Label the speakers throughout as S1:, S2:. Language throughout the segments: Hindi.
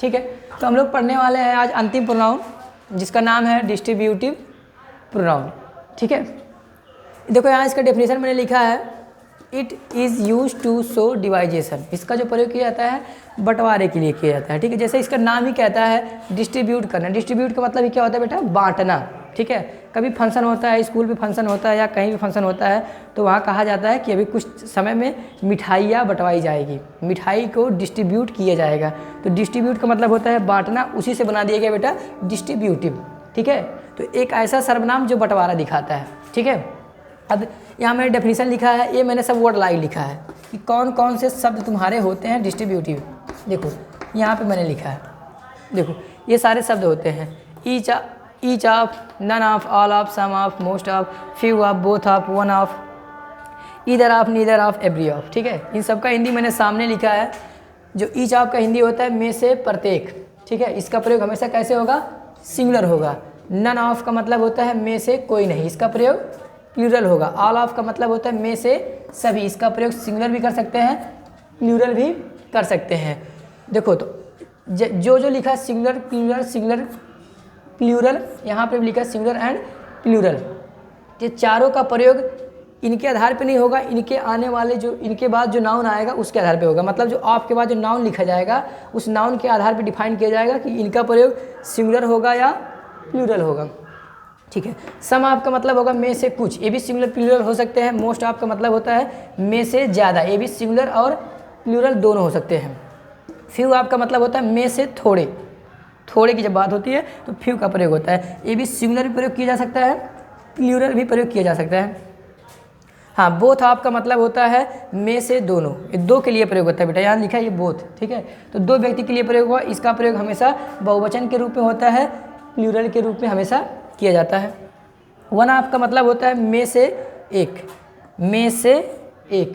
S1: ठीक है। तो हम लोग पढ़ने वाले हैं आज अंतिम प्रोनाउन, जिसका नाम है डिस्ट्रीब्यूटिव प्रोनाउन। ठीक है, देखो यहाँ इसका डेफिनेशन मैंने लिखा है, it is use to show deviation. इसका जो प्रयोग किया जाता है बंटवारे के लिए किया जाता है। ठीक है, जैसे इसका नाम ही कहता है डिस्ट्रीब्यूट करना। डिस्ट्रीब्यूट का मतलब ही क्या होता है बेटा, बांटना। ठीक है, कभी फंक्शन होता है, स्कूल भी फंक्शन होता है या कहीं भी फंक्शन होता है, तो वहाँ कहा जाता है कि अभी कुछ समय में मिठाइयाँ बंटवाई जाएगी, मिठाई को डिस्ट्रीब्यूट किया जाएगा। तो डिस्ट्रीब्यूट का मतलब होता है बांटना, उसी से बना दिया गया बेटा डिस्ट्रीब्यूटिव। ठीक है, तो एक ऐसा सर्वनाम जो बंटवारा दिखाता है। ठीक है, अब यहाँ मैंने डेफिनेशन लिखा है, ये मैंने सब वर्ड लाइन लिखा है कि कौन कौन से शब्द तुम्हारे होते हैं डिस्ट्रीब्यूटिव। देखो यहाँ पे मैंने लिखा है, देखो ये सारे शब्द होते हैं, each of, none of, all of, some of, most of, few of, both of, one of, either of, neither of, every of. ठीक है, इन सब का हिंदी मैंने सामने लिखा है। जो ईच ऑफ का हिंदी होता है में से प्रत्येक। ठीक है, इसका प्रयोग हमेशा कैसे होगा, सिंगुलर होगा। नन ऑफ का मतलब होता है में से कोई नहीं, इसका प्रयोग प्लूरल होगा। ऑल ऑफ का मतलब होता है में से सभी, इसका प्रयोग सिंगुलर भी कर सकते हैं, प्लूरल भी कर सकते हैं। देखो तो जो लिखा सिंगुलर, प्लूरल, सिंगुलर, प्लूरल, यहाँ पे भी लिखा सिंगुलर एंड प्लूरल। ये चारों का प्रयोग इनके आधार पे नहीं होगा, इनके आने वाले जो इनके बाद जो नाउन आएगा उसके आधार पे होगा। मतलब जो ऑफ के बाद जो नाउन लिखा जाएगा उस नाउन के आधार पे डिफाइन किया जाएगा कि इनका प्रयोग सिंगुलर होगा या प्लूरल होगा। ठीक है, सम ऑफ का मतलब होगा में से कुछ, ये भी सिंगुलर प्लूरल हो सकते हैं। मोस्ट ऑफ का मतलब होता है में से ज़्यादा, ये भी सिंगुलर और प्लूरल दोनों हो सकते हैं। फ्यू ऑफ का मतलब होता है में से थोड़े, थोड़े की जब बात होती है तो फ्यू का प्रयोग होता है। ये भी सिंगुलर भी प्रयोग किया जा सकता है, प्लूरल भी प्रयोग किया जा सकता है। हाँ, बोथ ऑफ का मतलब होता है में से दोनों, ये दो के लिए प्रयोग होता है बेटा, यहाँ लिखा है ये बोथ। ठीक है, तो दो व्यक्ति के लिए प्रयोग हुआ, इसका प्रयोग हमेशा बहुवचन के रूप में होता है, प्लूरल के रूप में हमेशा किया जाता है। वन ऑफ का मतलब होता है में से एक, में से एक,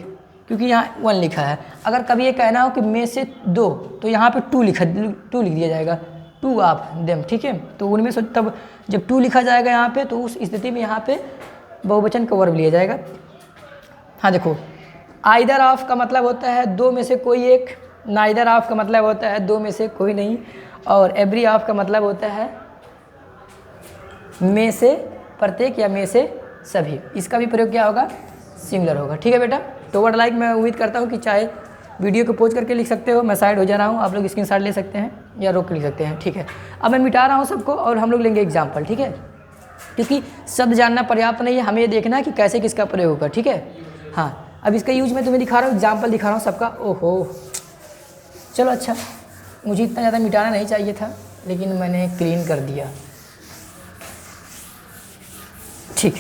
S1: क्योंकि यहाँ वन लिखा है। अगर कभी ये कहना हो कि में से दो, तो यहाँ पे टू लिख दिया जाएगा, टू ऑफ देम। ठीक है, तो उनमें से तब जब टू लिखा जाएगा यहाँ पे, तो उस स्थिति में यहाँ पे बहुवचन का वर्ब लिया जाएगा। हाँ देखो, आइदर ऑफ का मतलब होता है दो में से कोई एक, नाइदर ऑफ का मतलब होता है दो में से कोई नहीं, और एवरी ऑफ का मतलब होता है में से प्रत्येक या में से सभी। इसका भी प्रयोग क्या होगा, सिंगुलर होगा। ठीक है बेटा, तो वर्ड लाइक मैं उम्मीद करता हूँ कि चाहे वीडियो को पोज करके लिख सकते हो, मैं साइड हो जा रहा हूँ, आप लोग स्क्रीनशॉट ले सकते हैं या रोक के लिख सकते हैं। ठीक है, अब मैं मिटा रहा हूँ सबको और हम लोग लेंगे एग्जाम्पल। ठीक है, क्योंकि शब्द जानना पर्याप्त नहीं है, हमें ये देखना है कि कैसे किसका प्रयोग होगा। ठीक है, हाँ अब इसका यूज मैं तुम्हें दिखा रहा हूँ, एग्जाम्पल दिखा रहा हूँ सबका। ओहो चलो अच्छा, मुझे इतना ज़्यादा मिटाना नहीं चाहिए था, लेकिन मैंने क्लीन कर दिया। ठीक,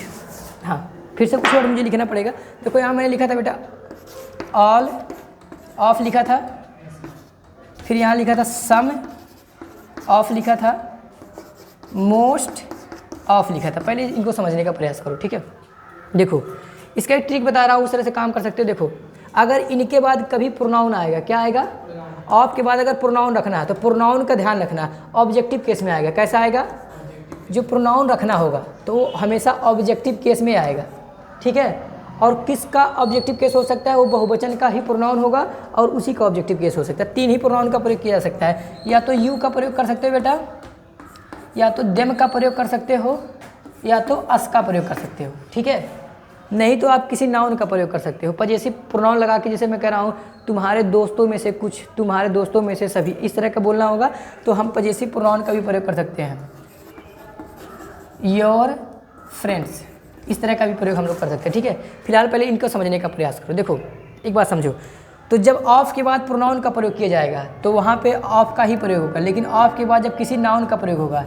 S1: हाँ फिर से कुछ और मुझे लिखना पड़ेगा। देखो यहाँ मैंने लिखा था बेटा ऑल ऑफ लिखा था, फिर यहाँ लिखा था सम ऑफ लिखा था, मोस्ट ऑफ लिखा था। पहले इनको समझने का प्रयास करो। ठीक है, देखो इसका एक ट्रिक बता रहा हूँ, उस तरह से काम कर सकते हो। देखो अगर इनके बाद कभी प्रोनाउन आएगा, क्या आएगा, ऑफ के बाद अगर प्रोनाउन रखना है तो प्रोनाउन का ध्यान रखना, ऑब्जेक्टिव केस में आएगा। कैसा आएगा, जो प्रोनाउन रखना होगा तो वो हमेशा ऑब्जेक्टिव केस में आएगा। ठीक है, और किसका ऑब्जेक्टिव केस हो सकता है, वो बहुवचन का ही प्रोनाउन होगा और उसी का ऑब्जेक्टिव केस हो सकता है। तीन ही प्रोनाउन का प्रयोग किया जा सकता है, या तो यू का प्रयोग कर सकते हो बेटा, या तो देम का प्रयोग कर सकते हो, या तो अस का प्रयोग कर सकते हो। ठीक है, नहीं तो आप किसी नाउन का प्रयोग कर सकते हो, पजेसिव प्रोनाउन लगा के, जैसे मैं कह रहा हूँ तुम्हारे दोस्तों में से कुछ, तुम्हारे दोस्तों में से सभी, इस तरह का बोलना होगा तो हम पजेसिव प्रोनाउन का भी प्रयोग कर सकते हैं। योर फ्रेंड्स, इस तरह का भी प्रयोग हम लोग कर सकते हैं। ठीक है, फिलहाल पहले इनको समझने का प्रयास करो। देखो एक बात समझो, तो जब ऑफ के बाद प्रोनाउन का प्रयोग किया जाएगा तो वहाँ पे ऑफ का ही प्रयोग होगा, लेकिन ऑफ के बाद जब किसी नाउन का प्रयोग होगा,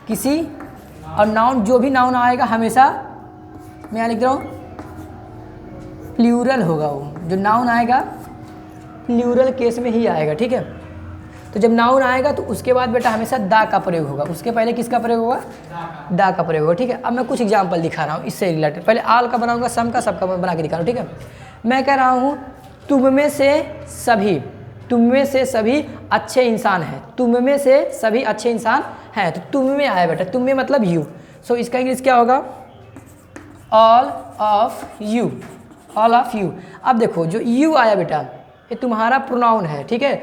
S1: किसी और नाउन, जो भी नाउन आएगा हमेशा, मैं यहाँ लिख रहा हूँ प्लूरल होगा। वो जो नाउन आएगा प्लूरल केस में ही आएगा। ठीक है, तो जब नाउन आएगा तो उसके बाद बेटा हमेशा दा का प्रयोग होगा, उसके पहले किसका प्रयोग होगा, दा का प्रयोग होगा। ठीक है, अब मैं कुछ एग्जांपल दिखा रहा हूँ इससे रिलेटेड। पहले आल का बनाऊंगा, सम का, सबका बना के दिखा रहा हूँ। ठीक है, मैं कह रहा हूँ तुम में से सभी, तुम में से सभी अच्छे इंसान हैं, तुम में से सभी अच्छे इंसान हैं, तो तुम में आया बेटा, तुम में मतलब यू। सो इसका इंग्लिश क्या होगा, all of you, all of you. अब देखो जो यू आया बेटा, ये तुम्हारा प्रोनाउन है। ठीक है,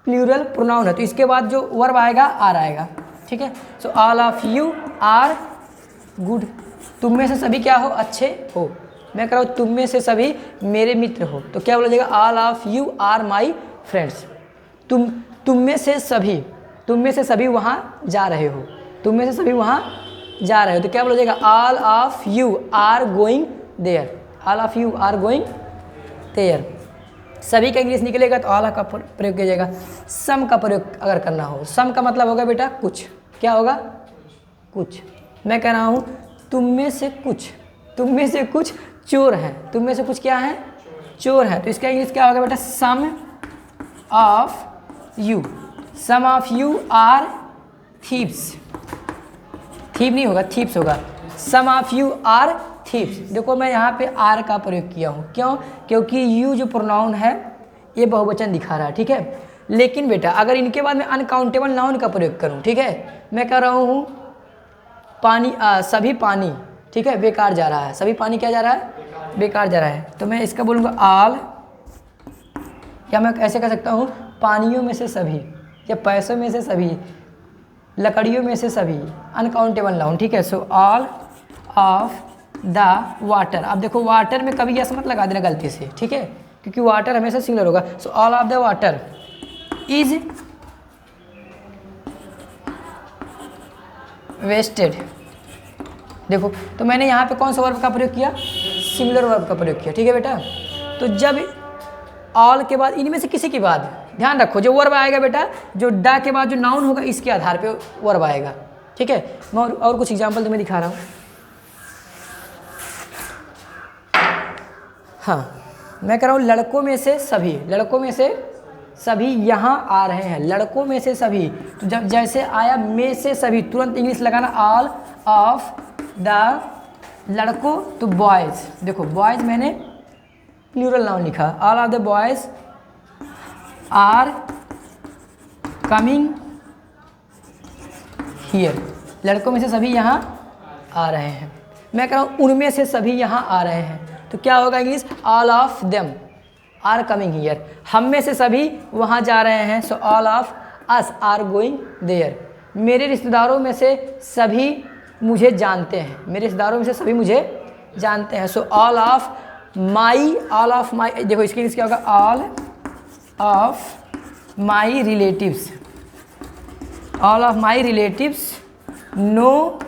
S1: प्लूरल प्रोनाउन है, तो इसके बाद जो वर्ब आएगा आर आएगा, ठीक है। So all of you are good, तुम में से सभी क्या हो, अच्छे हो। मैं कह रहा हूँ तुम में से सभी मेरे मित्र हो, तो क्या बोला जाएगा, all of you are my friends. तुम में से सभी वहाँ जा रहे हो, तुम में से सभी वहाँ जा रहे हो, तो क्या बोला जाएगा, all of you are going there, all of you are going there. सभी का इंग्लिश निकलेगा तो ऑल का प्रयोग किया जाएगा। सम का प्रयोग अगर करना हो, सम का मतलब होगा बेटा कुछ, क्या होगा, कुछ। मैं कह रहा हूँ तुम में से कुछ चोर हैं, तुम में से कुछ क्या है, चोर हैं, तो इसका इंग्लिश क्या होगा बेटा, some of you are thieves, thief नहीं होगा, थीव्स होगा, some of you are thieves. देखो मैं यहाँ पे आर का प्रयोग किया हूँ, क्यों, क्योंकि यू जो प्रोनाउन है ये बहुवचन दिखा रहा है, ठीक है। लेकिन बेटा अगर इनके बाद में अनकाउंटेबल नाउन का प्रयोग करूँ, ठीक है, मैं कह रहा हूँ पानी, सभी पानी, ठीक है, बेकार जा रहा है, सभी पानी क्या जा रहा है, बेकार जा रहा है, तो मैं इसका बोलूँगा ऑल, या मैं ऐसे कह सकता हूँ पानियों में से सभी, या पैसों में से सभी, लकड़ियों में से सभी, अनकाउंटेबल नाउन, ठीक है। So all of the water, अब देखो वाटर में कभी यस मत लगा देना गलती से, ठीक है, क्योंकि वाटर हमेशा सिंगुलर होगा। So all of the water is wasted. देखो तो मैंने यहाँ पे कौन सा वर्ब का प्रयोग किया, सिंगुलर वर्ब का प्रयोग किया, ठीक है बेटा। तो जब ऑल के बाद इनमें से किसी के बाद, ध्यान रखो जो वर्ब आएगा बेटा, जो डा के बाद जो नाउन होगा इसके आधार पे वर्ब आएगा, ठीक है। मैं और कुछ एग्जांपल तुम्हें दिखा रहा हूँ। हाँ, मैं कह रहा हूँ लड़कों में से सभी यहाँ आ रहे हैं, लड़कों में से सभी, तो जब जैसे आया में से सभी, तुरंत इंग्लिश लगाना ऑल ऑफ द लड़कों, तो बॉयज़, देखो बॉयज़ मैंने प्लूरल नाउन लिखा, all of the boys are coming here, लड़कों में से सभी यहाँ आ रहे हैं। मैं कह रहा हूँ उनमें से सभी यहाँ आ रहे हैं, तो क्या होगा English, all of them are coming here, हम में से सभी वहाँ जा रहे हैं, so all of us are going there. मेरे रिश्तेदारों में से सभी मुझे जानते हैं, मेरे रिश्तेदारों में से सभी मुझे जानते हैं, सो ऑल ऑफ माई, देखो इसके इंग्लिश क्या होगा, all of my relatives, all of my relatives know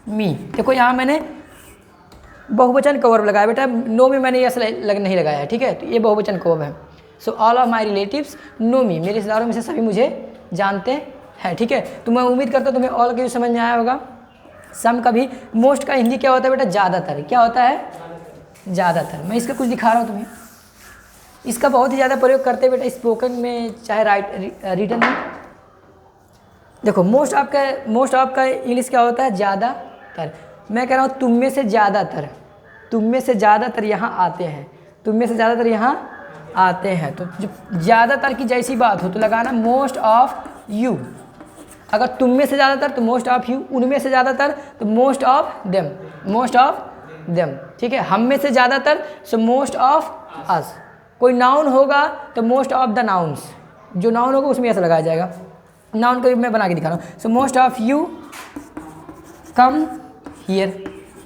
S1: me. देखो यहाँ मैंने बहुवचन का वर्ब लगाया बेटा, नो में मैंने यस नहीं लगाया है, ठीक है, तो ये बहुवचन का वर्ब है। So all of my relatives know me, मेरे रिश्तेदारों में से सभी मुझे जानते हैं, ठीक है। तो मैं उम्मीद करता हूँ तुम्हें ऑल का समझ में आया होगा। सम का भी, मोस्ट का हिंदी क्या होता है बेटा, ज़्यादातर, क्या होता है, ज़्यादातर। मैं इसका कुछ दिखा रहा हूँ तुम्हें, इसका बहुत ही ज़्यादा प्रयोग करते हैं बेटा स्पोकन में, चाहे रिटन में। देखो मोस्ट आपका इंग्लिश क्या होता है, ज़्यादातर। मैं कह रहा हूँ तुम में से ज़्यादातर यहाँ आते हैं, तुम में से ज़्यादातर यहाँ आते हैं, तो जो ज़्यादातर की जैसी बात हो तो लगाना मोस्ट ऑफ यू। अगर तुम में से ज़्यादातर तो मोस्ट ऑफ यू, उनमें से ज़्यादातर तो मोस्ट ऑफ देम, ठीक है। हम में से ज़्यादातर सो मोस्ट ऑफ अस। कोई नाउन होगा तो मोस्ट ऑफ द नाउन्स, जो नाउन होगा उसमें ऐसा लगाया जाएगा। नाउन को मैं बना के दिखा रहा हूँ। सो most of you come here,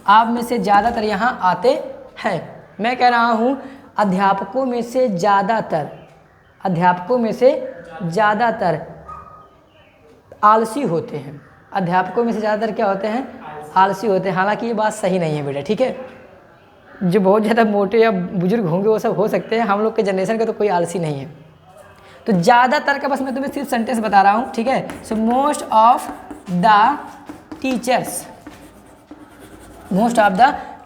S1: आप में से ज़्यादातर यहाँ आते हैं। मैं कह रहा हूँ अध्यापकों में से ज़्यादातर आलसी होते हैं, अध्यापकों में से ज़्यादातर क्या होते हैं, आलसी होते हैं। हालांकि ये बात सही नहीं है बेटा, ठीक है। जो बहुत ज़्यादा मोटे या बुजुर्ग होंगे वो सब हो सकते हैं, हम लोग के जनरेशन का तो कोई आलसी नहीं है। तो ज़्यादातर का बस मैं तुम्हें सिर्फ सेंटेंस बता रहा हूँ, ठीक है। So most of the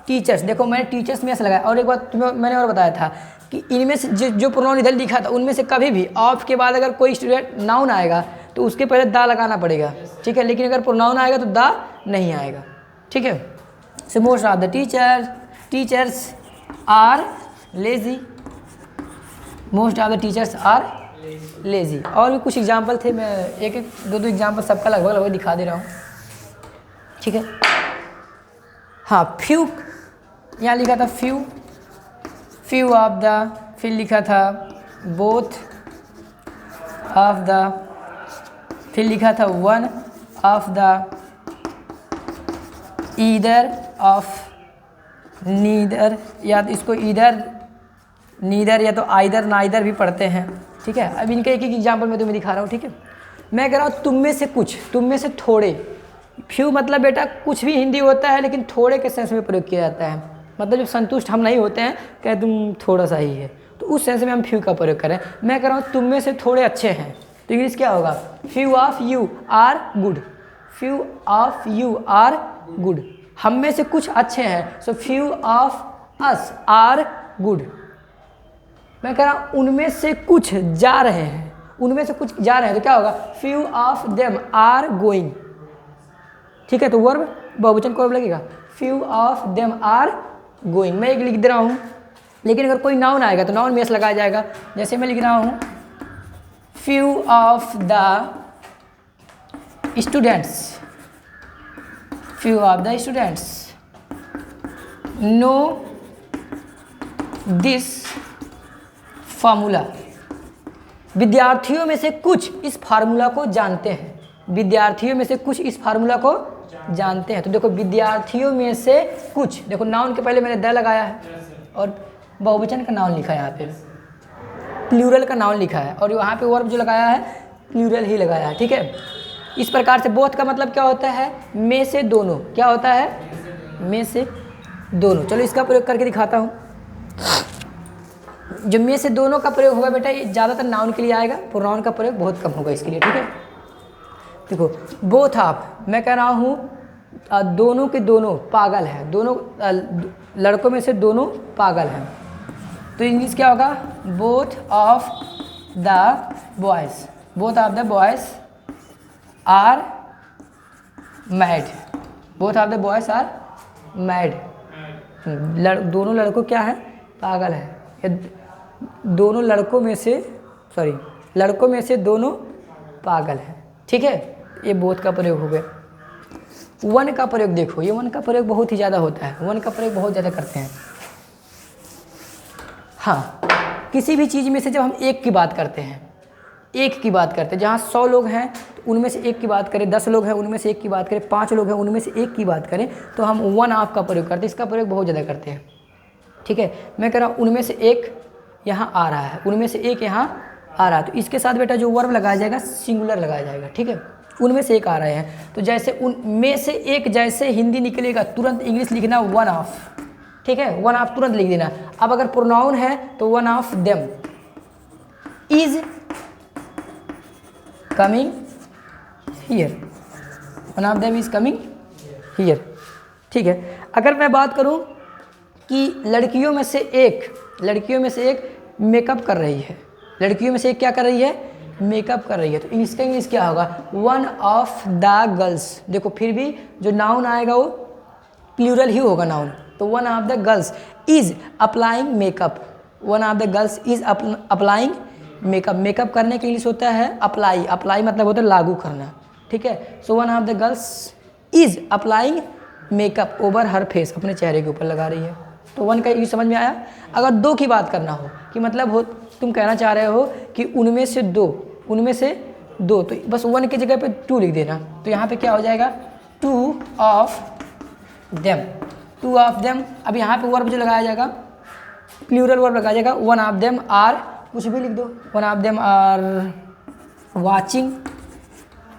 S1: teachers, देखो मैंने टीचर्स में ऐसा लगाया। और एक बात तुम्हें मैंने और बताया था कि इनमें से जो प्रोनाउन इधर लिखा था उनमें से कभी भी ऑफ के बाद अगर कोई स्टूडेंट नाउन आएगा तो उसके पहले दा लगाना पड़ेगा, ठीक है। लेकिन अगर प्रोनाउन आएगा तो दा नहीं आएगा, ठीक है। So most of the teachers are lazy, most of the teachers are lazy. और भी कुछ एग्जाम्पल थे, मैं एक दो एग्जाम्पल सबका लगभग दिखा दे रहा हूँ, ठीक है। हाँ, फ्यू यहाँ लिखा था फ्यू ऑफ द, फिर लिखा था बोथ ऑफ द, फिर लिखा था one of the, either of, neither, या तो इसको ईदर, नीदर, या तो आइदर नाइदर भी पढ़ते हैं। ठीक है, अब इनके एक एक एग्जाम्पल मैं तुम्हें दिखा रहा हूँ। ठीक है, मैं कह रहा हूँ तुम में से कुछ, तुम में से थोड़े। फ्यू मतलब बेटा कुछ भी हिंदी होता है लेकिन थोड़े के सेंस में प्रयोग किया जाता है, मतलब जब संतुष्ट हम नहीं होते हैं, कह तुम थोड़ा सा ही है, तो उस सेंस में हम फ्यू का प्रयोग करें। मैं कह रहा हूँ तुम में से थोड़े अच्छे हैं, तो इंग्लिश क्या होगा? Few of you are good, few of you are good. हम में से कुछ अच्छे हैं, so few of us are good. मैं कह रहा हूँ उनमें से कुछ जा रहे हैं, उनमें से कुछ जा रहे हैं, तो क्या होगा? Few of them are going. ठीक है, तो वर्ब बहुवचन को वर्ब लगेगा, few of them are going. मैं एक लिख दे रहा हूँ, लेकिन अगर कोई नाउन आएगा तो नाउन में एस लगाया जाएगा। जैसे मैं लिख रहा हूँ few of the students, few of the students know this formula. विद्यार्थियों में से कुछ इस फार्मूला को जानते हैं, विद्यार्थियों में से कुछ इस फार्मूला को जानते हैं। तो देखो विद्यार्थियों में से कुछ, देखो नाउन के पहले मैंने द लगाया है और बहुवचन का नाउन लिखा है, यहाँ पे प्लूरल का नाउन लिखा है, और वहाँ पे वर्ब जो लगाया है प्लूरल ही लगाया है। ठीक है, इस प्रकार से बोथ का मतलब क्या होता है? में से दोनों। क्या होता है? में से दोनों। चलो इसका प्रयोग करके दिखाता हूँ। जो में से दोनों का प्रयोग होगा बेटा, ये ज़्यादातर नाउन के लिए आएगा, प्रोनाउन का प्रयोग बहुत कम होगा इसके लिए। ठीक है, देखो बोथ ऑफ, मैं कह रहा हूँ दोनों के दोनों पागल हैं, दोनों लड़कों में से दोनों पागल हैं, तो इंग्लिश क्या होगा? Both of the boys, both of the boys are mad, both of the boys are mad. दोनों लड़कों क्या है? पागल है। दोनों लड़कों में से, सॉरी, लड़कों में से दोनों पागल हैं। ठीक है, ये बोथ का प्रयोग हो गया। वन का प्रयोग देखो, ये वन का प्रयोग बहुत ही ज़्यादा होता है, वन का प्रयोग बहुत ज़्यादा करते हैं। हाँ, किसी भी चीज़ में से जब हम एक की बात करते हैं, एक की बात करते हैं, जहाँ 100 लोग हैं तो उनमें से एक की बात करें, 10 लोग हैं उनमें से एक की बात करें, 5 लोग हैं उनमें से एक की बात करें, तो हम वन ऑफ का प्रयोग करते हैं। इसका प्रयोग बहुत ज़्यादा करते हैं। ठीक है, मैं कह रहा हूँ उनमें से एक यहाँ आ रहा है, उनमें से एक यहाँ आ रहा है, तो इसके साथ बेटा जो वर्ब लगाया जाएगा सिंगुलर लगाया जाएगा। ठीक है, उनमें से एक आ रहे हैं, तो जैसे उनमें से एक, जैसे हिंदी निकलेगा तुरंत इंग्लिश लिखना वन ऑफ। ठीक है, वन ऑफ तुरंत लिख देना। अब अगर प्रोनाउन है तो one of them is coming here, one of them is coming here. ठीक है, अगर मैं बात करूं कि लड़कियों में से एक मेकअप कर रही है, लड़कियों में से एक क्या कर रही है? मेकअप कर रही है, तो इसका इंग्लिश क्या होगा? One of the girls. देखो फिर भी जो नाउन आएगा वो प्लूरल ही होगा नाउन, तो one of the girls is applying makeup, one of the girls is applying makeup. Makeup करने के इंग्लिश होता है अप्लाई, अप्लाई मतलब होता है लागू करना। ठीक है, so one of the girls is applying makeup over her face, अपने चेहरे के ऊपर लगा रही है। तो वन का इंग्लिश समझ में आया। अगर दो की बात करना हो कि मतलब हो, तुम कहना चाह रहे हो कि उनमें से दो, उनमें से दो, तो बस वन की जगह पे टू लिख देना, तो यहाँ पे क्या हो जाएगा? Two of them, two of them. अब यहाँ पे वर्ब जो लगाया जाएगा प्लूरल वर्ब लगाया जाएगा, वन ऑफ देम आर, कुछ भी लिख दो, one of them are watching,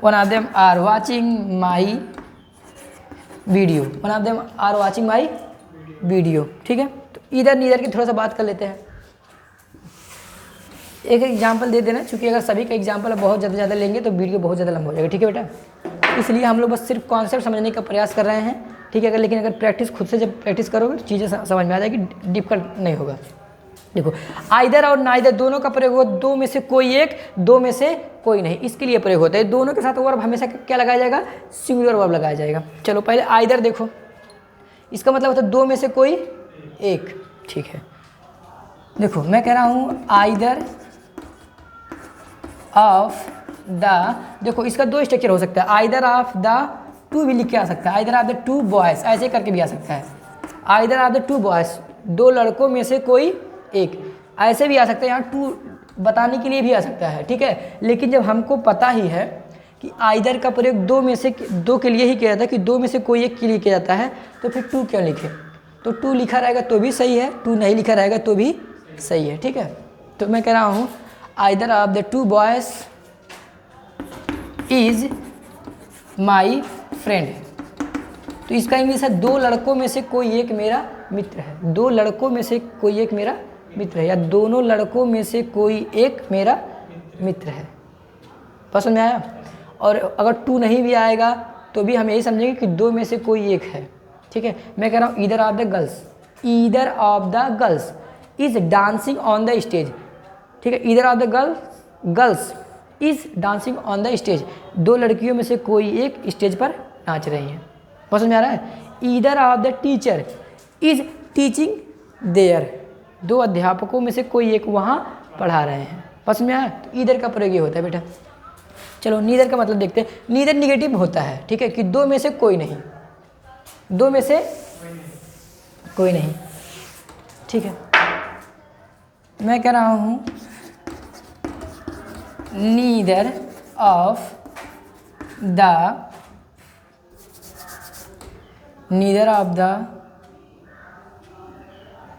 S1: one of them are watching my video, one of them are watching my video. ठीक है, तो इधर नीदर की थोड़ा सा बात कर लेते हैं। एक एग्जांपल दे देना, क्योंकि अगर सभी का एग्जांपल बहुत ज़्यादा लेंगे तो वीडियो बहुत ज़्यादा लंबा हो जाएगा। ठीक है बेटा, इसलिए हम लोग बस सिर्फ कॉन्सेप्ट समझने का प्रयास कर रहे हैं। ठीक है, लेकिन अगर प्रैक्टिस खुद से जब प्रैक्टिस करोगे तो चीज़ें समझ में आ जाएगी, डिफिकल्ट नहीं होगा। देखो आइदर और नाइदर दोनों का प्रयोग होगा, दो में से कोई एक, दो में से कोई नहीं, इसके लिए प्रयोग होता है। दोनों के साथ वर्ब हमेशा क्या लगाया जाएगा? सिंगुलर वर्ब लगाया जाएगा। चलो पहले आइदर देखो, इसका मतलब होता है दो में से कोई एक। ठीक है, देखो मैं कह रहा हूँ आइदर ऑफ द, देखो इसका दो स्ट्रक्चर हो सकता है, आइदर ऑफ द टू भी लिख के आ सकता है, either of the two boys ऐसे करके भी आ सकता है, either of the two boys, दो लड़कों में से कोई एक, ऐसे भी आ सकता है। यहाँ टू बताने के लिए भी आ सकता है, ठीक है। लेकिन जब हमको पता ही है कि आइदर का प्रयोग दो के लिए ही किया जाता है, कि दो में से कोई एक के लिए किया जाता है, तो फिर टू क्यों लिखे? तो टू लिखा रहेगा तो भी सही है, टू नहीं लिखा रहेगा तो भी सही है, ठीक है। तो मैं कह रहा हूँ either of the two boys is my friend. तो इसका इंग्लिश है दो लड़कों में से कोई एक मेरा मित्र है। दो लड़कों में से कोई एक मेरा मित्र है, या दोनों लड़कों में से कोई एक मेरा मित्र है। पसंद में आया? और अगर टू नहीं भी आएगा तो भी हम यही समझेंगे कि दो में से कोई एक है, ठीक है। मैं कह रहा हूँ either of the girls is dancing on the stage, ठीक है। Either of the girls is dancing on the stage, दो लड़कियों में से कोई एक स्टेज पर नाच रही हैं। पसंद में आ रहा है? Either of the teacher is teaching there, दो अध्यापकों में से कोई एक वहाँ पढ़ा रहे हैं। पसंद में आया? तो ईदर का प्रयोग ये होता है बेटा। चलो नीदर का मतलब देखते हैं। नीदर निगेटिव होता है, ठीक है, कि दो में से कोई नहीं, दो में से कोई नहीं, ठीक है। मैं कह रहा हूँ नीदर ऑफ द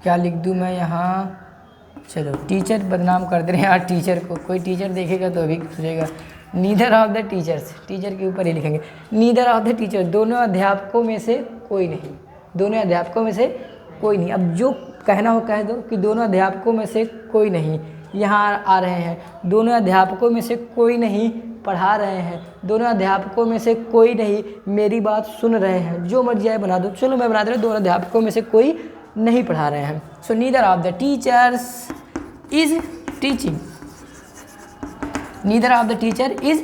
S1: क्या लिख दूँ मैं यहाँ? चलो टीचर बदनाम कर दे रहे हैं यार टीचर को, कोई टीचर देखेगा तो अभी सोचेगा। Neither of the teachers, teacher के ऊपर ही लिखेंगे। नीदर ऑफ द टीचर, दोनों अध्यापकों में से कोई नहीं, दोनों अध्यापकों में से कोई नहीं। अब जो कहना हो कह दो कि दोनों अध्यापकों में से कोई नहीं यहाँ आ रहे हैं, दोनों अध्यापकों में से कोई नहीं पढ़ा रहे हैं, दोनों अध्यापकों में से कोई नहीं मेरी बात सुन रहे हैं, जो मर्जी आए बना दो। चलो मैं बना दे रहा हूँ दोनों अध्यापकों में से कोई नहीं पढ़ा रहे हैं। So neither of the teachers is teaching, neither of the teacher is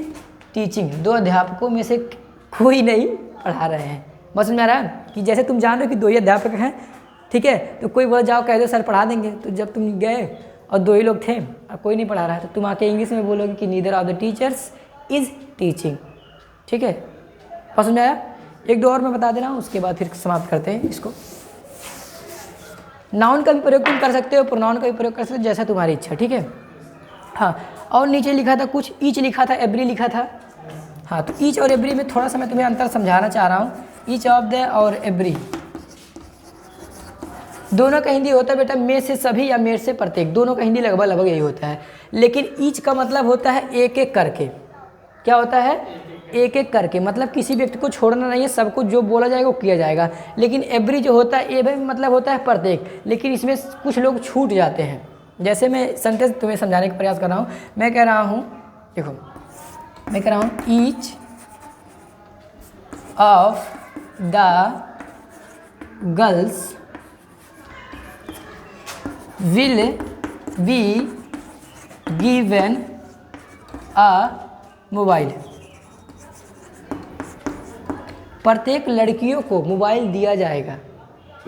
S1: teaching, दो अध्यापकों में से कोई नहीं पढ़ा रहे हैं। बस समझ में आ रहा है कि जैसे तुम जान रहे हो कि दो ही अध्यापक हैं, ठीक है, तो कोई बोला जाओ कह दो सर पढ़ा देंगे, तो जब तुम गए और दो ही लोग थे और कोई नहीं पढ़ा रहा है, तो तुम आके इंग्लिश में बोलोगे कि neither of the teachers is teaching, ठीक है। पसंद में आया? एक दो और मैं बता दे रहा हूँ, उसके बाद फिर समाप्त करते हैं इसको। नाउन का भी प्रयोग तुम कर सकते हो, प्रोनाउन का भी प्रयोग कर सकते हो, जैसा तुम्हारी इच्छा, ठीक है। हाँ, और नीचे लिखा था कुछ, ईच लिखा था, एवरी लिखा था। हाँ, तो ईच और एवरी में थोड़ा सा मैं तुम्हें अंतर समझाना चाह रहा हूँ। ईच ऑफ द और एवरी दोनों का हिंदी होता है बेटा में से सभी या मेर से प्रत्येक, दोनों का हिंदी लगभग यही होता है। लेकिन ईच का मतलब होता है एक एक करके। क्या होता है? एक एक करके, मतलब किसी व्यक्ति को छोड़ना नहीं है, सबको जो बोला जाएगा वो किया जाएगा। लेकिन एवरी जो होता है, एवरी मतलब होता है प्रत्येक, लेकिन इसमें कुछ लोग छूट जाते हैं। जैसे मैं सेंटेंस तुम्हें समझाने का प्रयास कर रहा हूँ। मैं कह रहा हूँ, देखो मैं कह रहा हूँ each of the girls will be given a mobile, प्रत्येक लड़कियों को मोबाइल दिया जाएगा।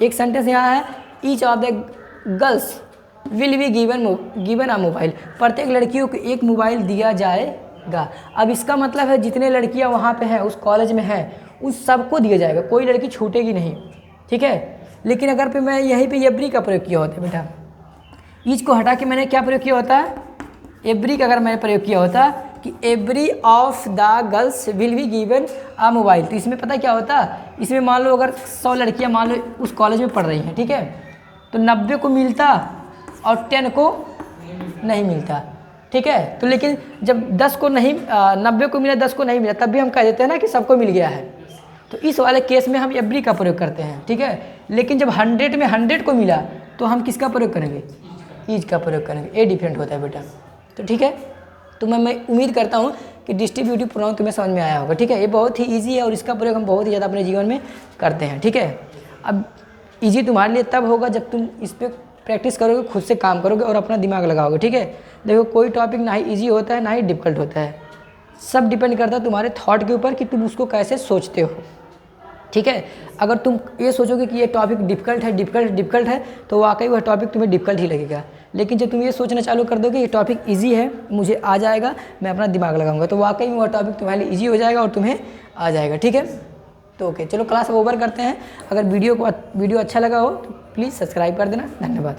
S1: एक सेंटेंस यहाँ है, each of the girls will be given a mobile, प्रत्येक लड़कियों को एक मोबाइल दिया जाएगा। अब इसका मतलब है जितने लड़कियाँ वहाँ पे हैं, उस कॉलेज में हैं, उन सबको दिया जाएगा, कोई लड़की छूटेगी नहीं, ठीक है। लेकिन अगर पे मैं यहीं पे एवरी का प्रयोग किया होता है बेटा, ईच को हटा के मैंने क्या प्रयोग किया होता है? एवरी का अगर मैंने प्रयोग किया होता कि every of the girls will be given a mobile, तो इसमें पता क्या होता? इसमें मान लो अगर 100 लड़कियां मान लो उस कॉलेज में पढ़ रही हैं, ठीक है, तो 90 को मिलता और 10 को नहीं मिलता, ठीक है। तो लेकिन जब 10 को नहीं 90 को मिला 10 को नहीं मिला, तब भी हम कह देते हैं ना कि सबको मिल गया है। तो इस वाले केस में हम एवरी का प्रयोग करते हैं, ठीक है। लेकिन जब 100 में 100 को मिला तो हम किसका प्रयोग करेंगे? ईच का प्रयोग करेंगे। ये डिफरेंट होता है बेटा, तो ठीक है। तो मैं उम्मीद करता हूँ कि डिस्ट्रीब्यूटिव प्रोनाउन तुम्हें समझ में आया होगा, ठीक है। ये बहुत ही इजी है और इसका प्रयोग हम बहुत ही ज़्यादा अपने जीवन में करते हैं, ठीक है। अब इजी तुम्हारे लिए तब होगा जब तुम इस पर प्रैक्टिस करोगे, खुद से काम करोगे और अपना दिमाग लगाओगे, ठीक है। देखो कोई टॉपिक ना ही ईजी होता है ना ही डिफ़िकल्ट होता है, सब डिपेंड करता है तुम्हारे थॉट के ऊपर कि तुम उसको कैसे सोचते हो, ठीक है। अगर तुम ये सोचोगे कि ये टॉपिक डिफ़िकल्ट है तो वाकई वह टॉपिक तुम्हें डिफ़िकल्ट ही लगेगा। लेकिन जब तुम ये सोचना चालू कर दोगे ये टॉपिक इजी है, मुझे आ जाएगा, मैं अपना दिमाग लगाऊंगा, तो वाकई में वह टॉपिक तुम्हारे लिए इजी हो जाएगा और तुम्हें आ जाएगा, ठीक है। तो ओके, चलो क्लास ओवर करते हैं। अगर वीडियो अच्छा लगा हो तो प्लीज़ सब्सक्राइब कर देना। धन्यवाद।